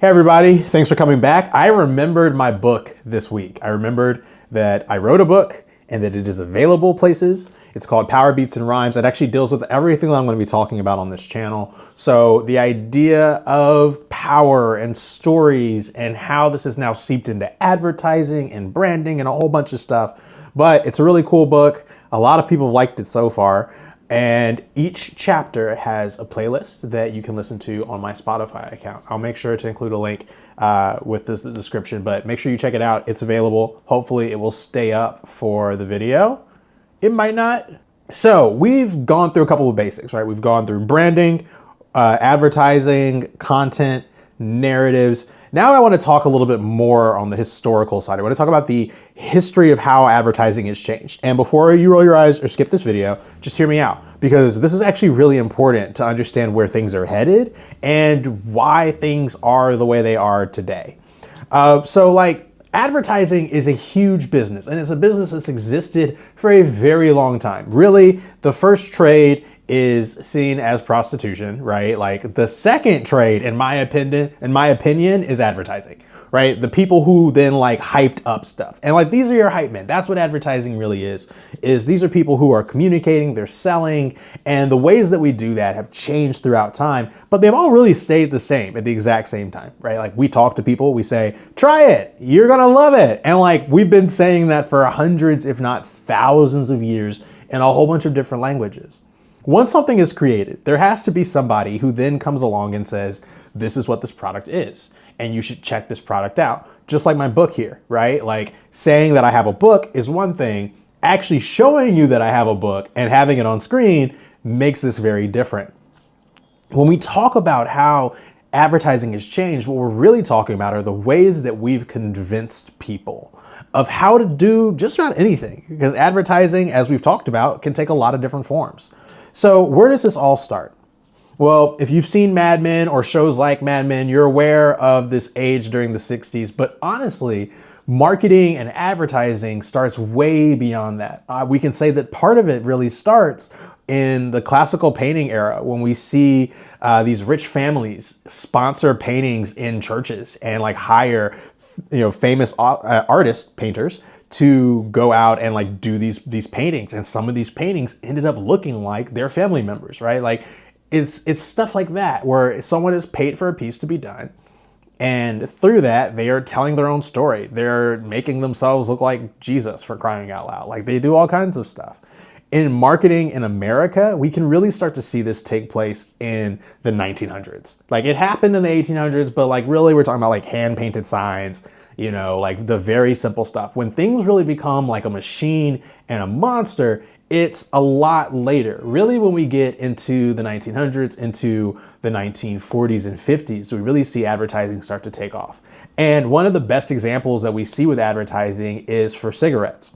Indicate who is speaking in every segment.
Speaker 1: Hey everybody, thanks for coming back. I remembered my book this week. I remembered that I wrote a book and that it is available places. It's called Power Beats and Rhymes. It actually deals with everything that I'm going to be talking about on this channel. So the idea of power and stories and how this is now seeped into advertising and branding and a whole bunch of stuff. But it's a really cool book. A lot of people have liked it so far. And each chapter has a playlist that you can listen to on my Spotify account. I'll make sure to include a link with this description, but make sure you check it out. It's available. Hopefully it will stay up for the video. It might not. So we've gone through a couple of basics, right? We've gone through branding, advertising, content, narratives. Now I want to talk a little bit more on the historical side. I want to talk about the history of how advertising has changed. And before you roll your eyes or skip this video, just hear me out, because this is actually really important to understand where things are headed and why things are the way they are today. Advertising is a huge business, and it's a business that's existed for a very long time. Really, the first trade is seen as prostitution, right? Like the second trade, in my opinion, is advertising, right? The people who then like hyped up stuff. And like, these are your hype men. That's what advertising really is these are people who are communicating, they're selling, and the ways that we do that have changed throughout time, but they've all really stayed the same at the exact same time, right? Like we talk to people, we say, try it, you're gonna love it. And like, we've been saying that for hundreds, if not thousands of years in a whole bunch of different languages. Once something is created, there has to be somebody who then comes along and says, this is what this product is, and you should check this product out. Just like my book here, right? Like saying that I have a book is one thing, actually showing you that I have a book and having it on screen makes this very different. When we talk about how advertising has changed, what we're really talking about are the ways that we've convinced people of how to do just about anything, because advertising, as we've talked about, can take a lot of different forms. So where does this all start? Well, if you've seen Mad Men or shows like Mad Men, you're aware of this age during the 60s. But honestly, marketing and advertising starts way beyond that. We can say that part of it really starts in the classical painting era, when we see these rich families sponsor paintings in churches and like hire, famous artist painters to go out and like do these paintings. And some of these paintings ended up looking like their family members, right? Like it's stuff like that, where someone is paid for a piece to be done. And through that, they are telling their own story. They're making themselves look like Jesus, for crying out loud. Like they do all kinds of stuff. In marketing in America, we can really start to see this take place in the 1900s. Like it happened in the 1800s, but like really we're talking about like hand painted signs, like the very simple stuff. When things really become like a machine and a monster, it's a lot later. Really, when we get into the 1900s, into the 1940s and 50s, we really see advertising start to take off. And one of the best examples that we see with advertising is for cigarettes.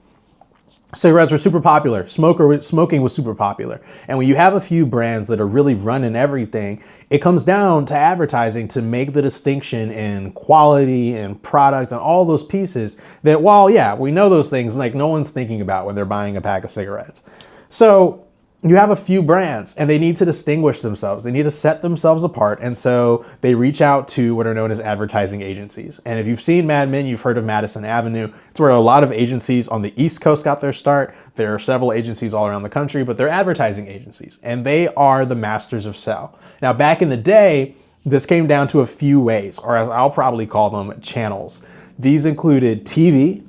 Speaker 1: Cigarettes were super popular. Smoking was super popular. And when you have a few brands that are really running everything, it comes down to advertising to make the distinction in quality and product and all those pieces that, while, yeah, we know those things, like no one's thinking about when they're buying a pack of cigarettes. So you have a few brands and they need to distinguish themselves. They need to set themselves apart. And so they reach out to what are known as advertising agencies. And if you've seen Mad Men, you've heard of Madison Avenue. It's where a lot of agencies on the East Coast got their start. There are several agencies all around the country, but they're advertising agencies, and they are the masters of sell. Now, back in the day, this came down to a few ways, or as I'll probably call them, channels. These included TV,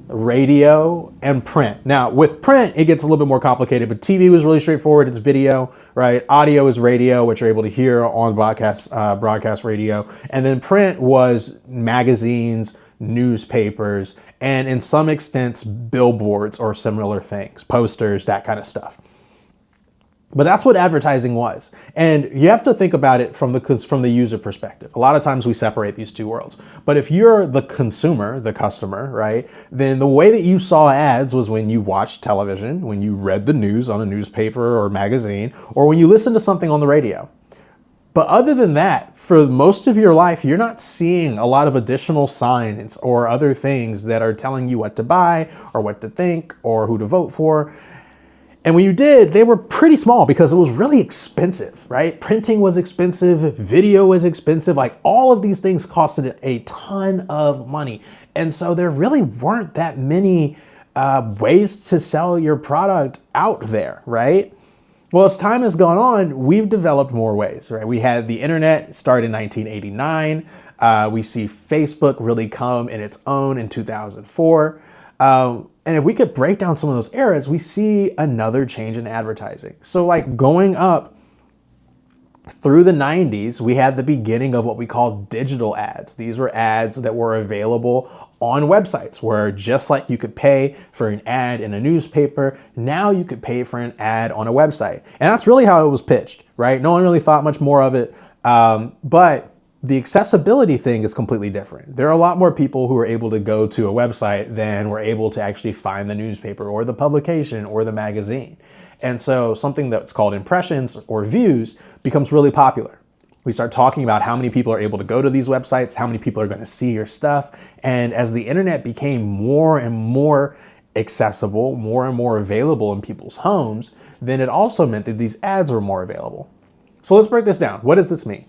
Speaker 1: radio, and print. Now with print, it gets a little bit more complicated, but TV was really straightforward. It's video, right? Audio is radio, which you're able to hear on broadcast radio. And then print was magazines, newspapers, and in some extents, billboards or similar things, posters, that kind of stuff. But that's what advertising was. And you have to think about it from the user perspective. A lot of times we separate these two worlds. But if you're the consumer, the customer, right, then the way that you saw ads was when you watched television, when you read the news on a newspaper or magazine, or when you listened to something on the radio. But other than that, for most of your life, you're not seeing a lot of additional signs or other things that are telling you what to buy or what to think or who to vote for. And when you did, they were pretty small because it was really expensive, right? Printing was expensive, video was expensive, like all of these things costed a ton of money. And so there really weren't that many ways to sell your product out there, right? Well, as time has gone on, we've developed more ways, right? We had the internet start in 1989. We see Facebook really come in its own in 2004. And if we could break down some of those eras, we see another change in advertising. So like going up through the 90s, we had the beginning of what we call digital ads. These were ads that were available on websites where just like you could pay for an ad in a newspaper, now you could pay for an ad on a website. And that's really how it was pitched, right? No one really thought much more of it. But the accessibility thing is completely different. There are a lot more people who are able to go to a website than were able to actually find the newspaper or the publication or the magazine. And so something that's called impressions or views becomes really popular. We start talking about how many people are able to go to these websites, how many people are going to see your stuff. And as the internet became more and more accessible, more and more available in people's homes, then it also meant that these ads were more available. So let's break this down. What does this mean?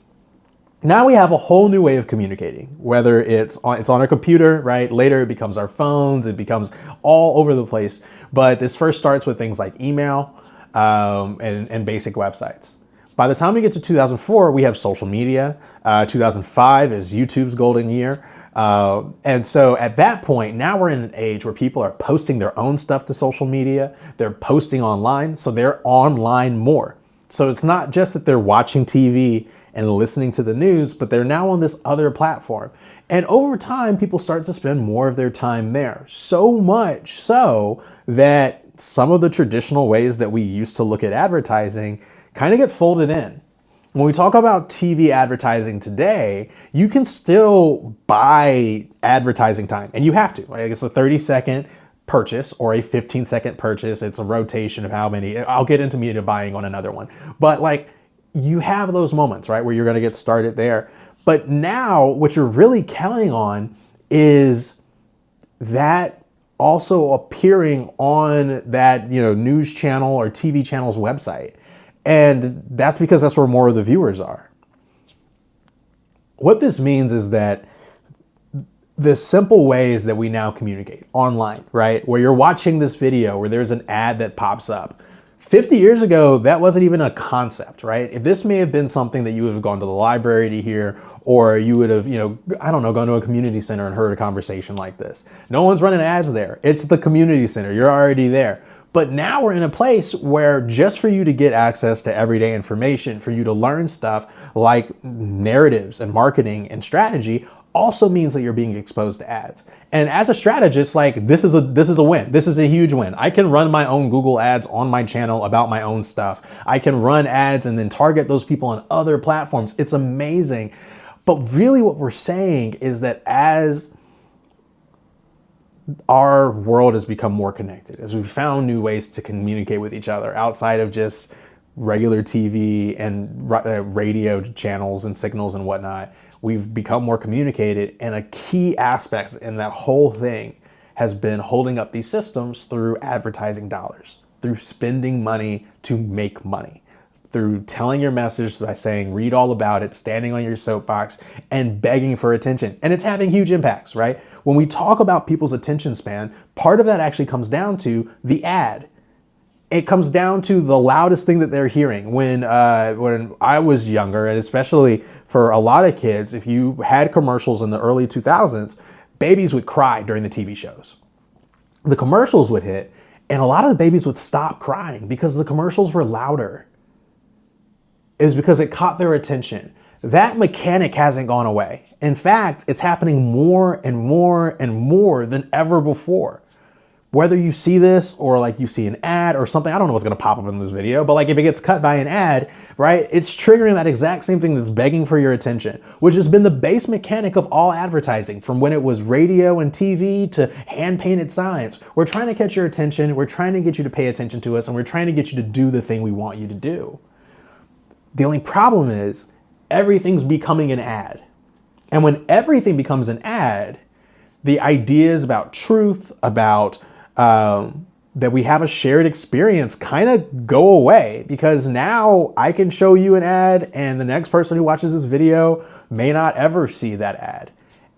Speaker 1: Now we have a whole new way of communicating, whether it's on a computer, right? Later it becomes our phones, it becomes all over the place. But this first starts with things like email and basic websites. By the time we get to 2004, we have social media. 2005 is YouTube's golden year. And so at that point, now we're in an age where people are posting their own stuff to social media. They're posting online, so they're online more. So it's not just that they're watching TV and listening to the news, but they're now on this other platform. And over time, people start to spend more of their time there. So much so that some of the traditional ways that we used to look at advertising kind of get folded in. When we talk about TV advertising today, you can still buy advertising time, and you have to. Like it's a 30-second purchase or a 15-second purchase. It's a rotation of how many. I'll get into media buying on another one. But like, you have those moments, right, where you're going to get started there. But now what you're really counting on is that also appearing on that, news channel or TV channel's website. And that's because that's where more of the viewers are. What this means is that the simple ways that we now communicate online, right, where you're watching this video where there's an ad that pops up. 50 years ago, that wasn't even a concept, right? If this may have been something that you would have gone to the library to hear, or you would have, gone to a community center and heard a conversation like this. No one's running ads there. It's the community center. You're already there. But now we're in a place where just for you to get access to everyday information, for you to learn stuff like narratives and marketing and strategy also means that you're being exposed to ads. And as a strategist, like this is a win. This is a huge win. I can run my own Google ads on my channel about my own stuff. I can run ads and then target those people on other platforms. It's amazing. But really what we're saying is that as our world has become more connected, as we've found new ways to communicate with each other outside of just regular TV and radio channels and signals and whatnot, we've become more communicated, and a key aspect in that whole thing has been holding up these systems through advertising dollars, through spending money to make money, through telling your message by saying, read all about it, standing on your soapbox, and begging for attention. And it's having huge impacts, right? When we talk about people's attention span, part of that actually comes down to the ad. It comes down to the loudest thing that they're hearing. When I was younger, and especially for a lot of kids, if you had commercials in the early 2000s, babies would cry during the TV shows. The commercials would hit, and a lot of the babies would stop crying because the commercials were louder. Is because it caught their attention. That mechanic hasn't gone away. In fact, it's happening more and more and more than ever before. Whether you see this or like you see an ad or something, I don't know what's going to pop up in this video, but like if it gets cut by an ad, right, it's triggering that exact same thing that's begging for your attention, which has been the base mechanic of all advertising from when it was radio and TV to hand-painted signs. We're trying to catch your attention. We're trying to get you to pay attention to us, and we're trying to get you to do the thing we want you to do. The only problem is everything's becoming an ad. And when everything becomes an ad, the ideas about truth, about that we have a shared experience kind of go away, because now I can show you an ad and the next person who watches this video may not ever see that ad.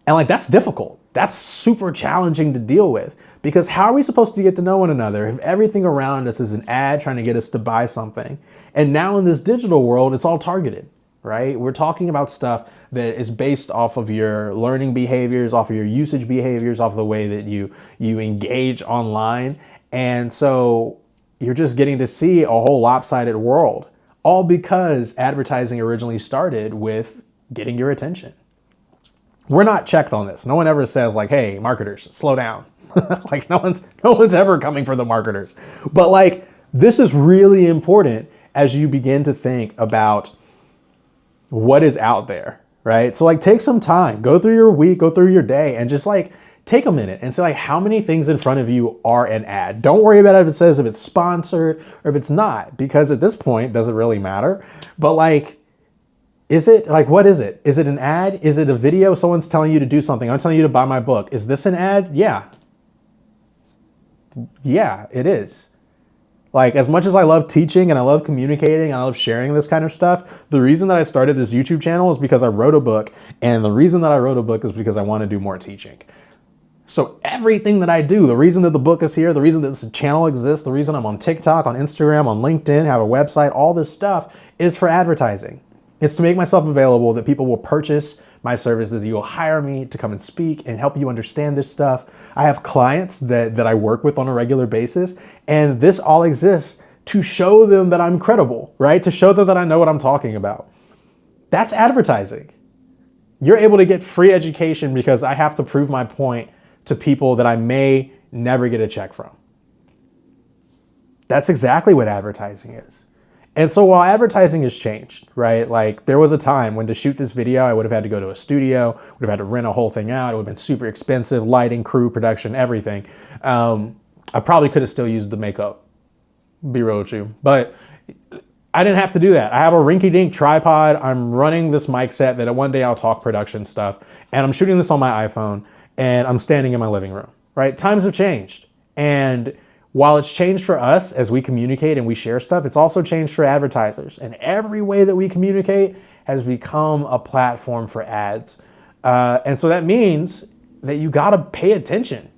Speaker 1: And like, that's difficult. That's super challenging to deal with, because how are we supposed to get to know one another if everything around us is an ad trying to get us to buy something? And now in this digital world, it's all targeted, right? We're talking about stuff that is based off of your learning behaviors, off of your usage behaviors, off of the way that you engage online. And so you're just getting to see a whole lopsided world, all because advertising originally started with getting your attention. We're not checked on this. No one ever says like, hey, marketers, slow down. Like no one's ever coming for the marketers. But like, this is really important as you begin to think about what is out there, right? So like, take some time, go through your week, go through your day, and just like take a minute and say like, how many things in front of you are an ad? Don't worry about if it says if it's sponsored or if it's not, because at this point, it doesn't really matter. But like, is it like, what is it? Is it an ad? Is it a video? Someone's telling you to do something. I'm telling you to buy my book. Is this an ad? Yeah. Yeah, it is. Like, as much as I love teaching and I love communicating and I love sharing this kind of stuff, the reason that I started this YouTube channel is because I wrote a book. And the reason that I wrote a book is because I want to do more teaching. So everything that I do, the reason that the book is here, the reason that this channel exists, the reason I'm on TikTok, on Instagram, on LinkedIn, have a website, all this stuff is for advertising. It's to make myself available, that people will purchase my services, that you'll hire me to come and speak and help you understand this stuff. I have clients that I work with on a regular basis, and this all exists to show them that I'm credible, right? To show them that I know what I'm talking about. That's advertising. You're able to get free education because I have to prove my point to people that I may never get a check from. That's exactly what advertising is. And so while advertising has changed, right? Like, there was a time when to shoot this video, I would have had to go to a studio, would have had to rent a whole thing out. It would have been super expensive, lighting, crew, production, everything. I probably could have still used the makeup, be real with you, but I didn't have to do that. I have a rinky-dink tripod. I'm running this mic set that one day I'll talk production stuff, and I'm shooting this on my iPhone, and I'm standing in my living room, right? Times have changed. And while it's changed for us as we communicate and we share stuff, it's also changed for advertisers. And every way that we communicate has become a platform for ads. And so that means that you gotta pay attention.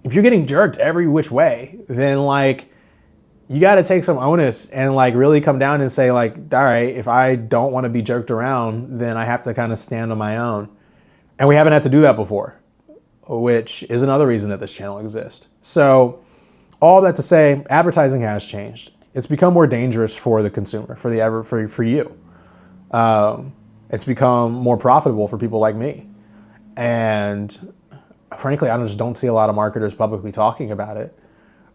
Speaker 1: If you're getting jerked every which way, then like, you gotta take some onus and like really come down and say like, all right, if I don't wanna be jerked around, then I have to kind of stand on my own. And we haven't had to do that before, which is another reason that this channel exists. So all that to say, advertising has changed. It's become more dangerous for the consumer, for you. It's become more profitable for people like me. And frankly, I just don't see a lot of marketers publicly talking about it.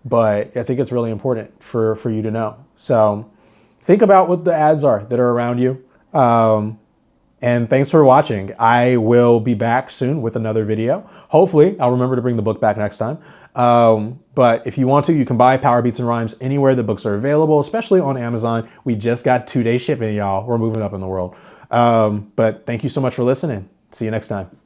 Speaker 1: But I think it's really important for you to know. So think about what the ads are that are around you. And thanks for watching. I will be back soon with another video. Hopefully, I'll remember to bring the book back next time. But if you want to, you can buy Power Beats and Rhymes anywhere the books are available, especially on Amazon. We just got 2-day shipping, y'all. We're moving up in the world. But thank you so much for listening. See you next time.